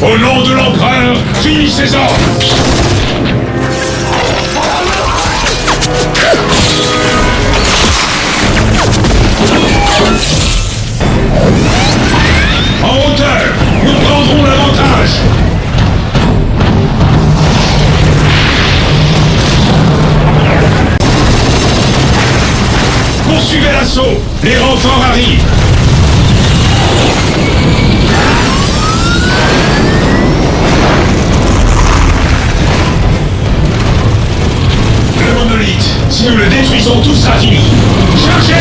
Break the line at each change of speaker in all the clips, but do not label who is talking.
Au nom de l'Empereur, finis ses ordres! En hauteur, nous prendrons l'avantage! Poursuivez l'assaut! Les renforts arrivent! Le monolithe, si nous le détruisons, tout sera fini! Chargez!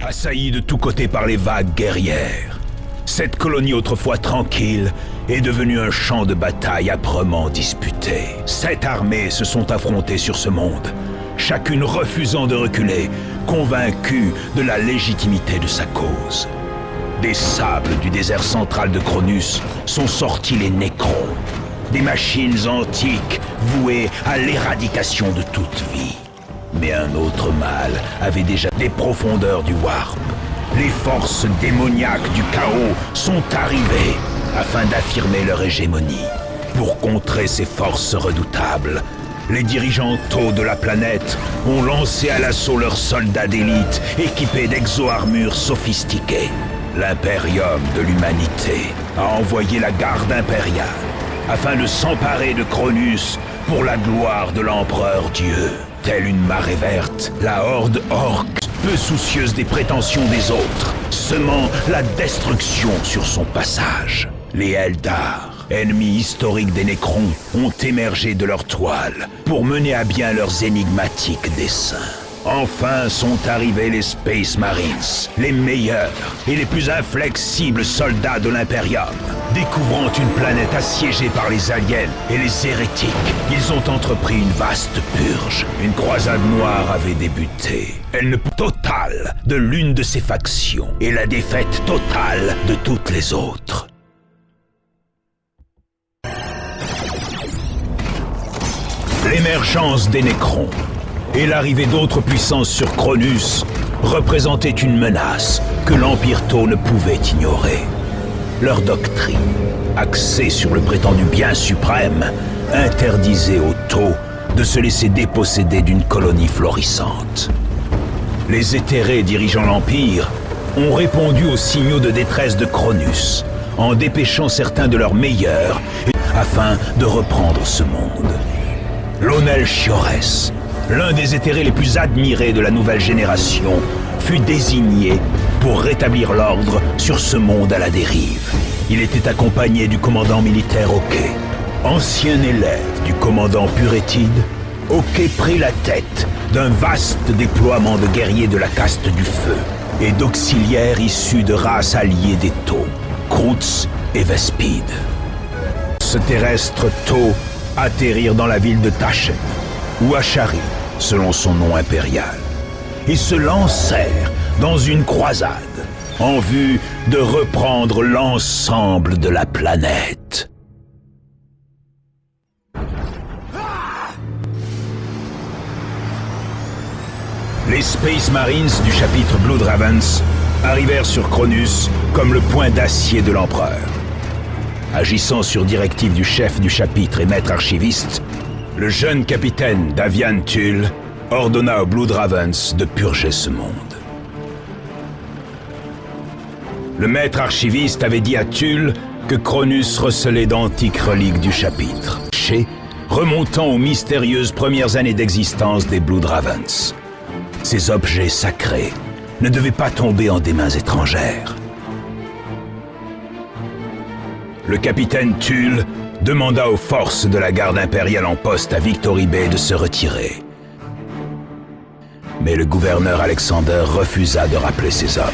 Assaillie de tous côtés par les vagues guerrières, cette colonie autrefois tranquille est devenue un champ de bataille âprement disputé. 7 armées se sont affrontées sur ce monde, chacune refusant de reculer, convaincue de la légitimité de sa cause. Des sables du désert central de Cronus sont sortis les Nécrons, des machines antiques vouées à l'éradication de toute vie. Mais un autre mal avait déjà des profondeurs du Warp. Les forces démoniaques du chaos sont arrivées afin d'affirmer leur hégémonie. Pour contrer ces forces redoutables, les dirigeants taux de la planète ont lancé à l'assaut leurs soldats d'élite équipés d'exo-armures sophistiquées. L'Imperium de l'humanité a envoyé la garde impériale afin de s'emparer de Cronus pour la gloire de l'Empereur Dieu. Telle une marée verte, la horde orque, peu soucieuse des prétentions des autres, semant la destruction sur son passage. Les Eldar, ennemis historiques des Nécrons, ont émergé de leur toile pour mener à bien leurs énigmatiques desseins. Enfin sont arrivés les Space Marines, les meilleurs et les plus inflexibles soldats de l'Imperium. Découvrant une planète assiégée par les aliens et les hérétiques, ils ont entrepris une vaste purge. Une croisade noire avait débuté. Elle ne totale de l'une de ces factions et la défaite totale de toutes les autres. L'émergence des Nécrons et l'arrivée d'autres puissances sur Cronus représentaient une menace que l'Empire Tau ne pouvait ignorer. Leur doctrine, axée sur le prétendu bien suprême, interdisait aux Tau de se laisser déposséder d'une colonie florissante. Les éthérés dirigeant l'Empire ont répondu aux signaux de détresse de Cronus en dépêchant certains de leurs meilleurs afin de reprendre ce monde. Lonel Chiores, l'un des éthérés les plus admirés de la nouvelle génération, fut désigné pour rétablir l'ordre sur ce monde à la dérive. Il était accompagné du commandant militaire Oké. Ancien élève du commandant Purétide, Oké prit la tête d'un vaste déploiement de guerriers de la caste du feu et d'auxiliaires issus de races alliées des Tau, Krutz et Vespide. Ce terrestre Tau atterrirent dans la ville de Tachet, ou Ashari, selon son nom impérial, et se lancèrent dans une croisade en vue de reprendre l'ensemble de la planète. Les Space Marines du chapitre Blood Ravens arrivèrent sur Cronus comme le point d'acier de l'Empereur. Agissant sur directive du chef du chapitre et maître archiviste, le jeune capitaine Davian Tull ordonna aux Blood Ravens de purger ce monde. Le maître archiviste avait dit à Tull que Cronus recelait d'antiques reliques du chapitre, remontant aux mystérieuses premières années d'existence des Blood Ravens. Ces objets sacrés ne devaient pas tomber en des mains étrangères. Le capitaine Tull demanda aux forces de la garde impériale en poste à Victory Bay de se retirer. Mais le gouverneur Alexander refusa de rappeler ses hommes.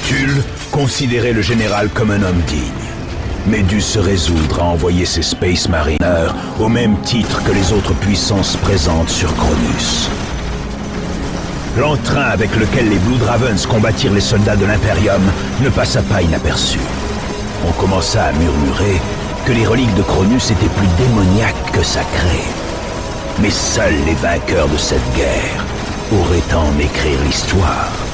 Tull considérait le général comme un homme digne, mais dut se résoudre à envoyer ses Space Mariners au même titre que les autres puissances présentes sur Cronus. L'entrain avec lequel les Blood Ravens combattirent les soldats de l'Imperium ne passa pas inaperçu. On commença à murmurer que les reliques de Cronus étaient plus démoniaques que sacrées. Mais seuls les vainqueurs de cette guerre auraient à en écrire l'histoire.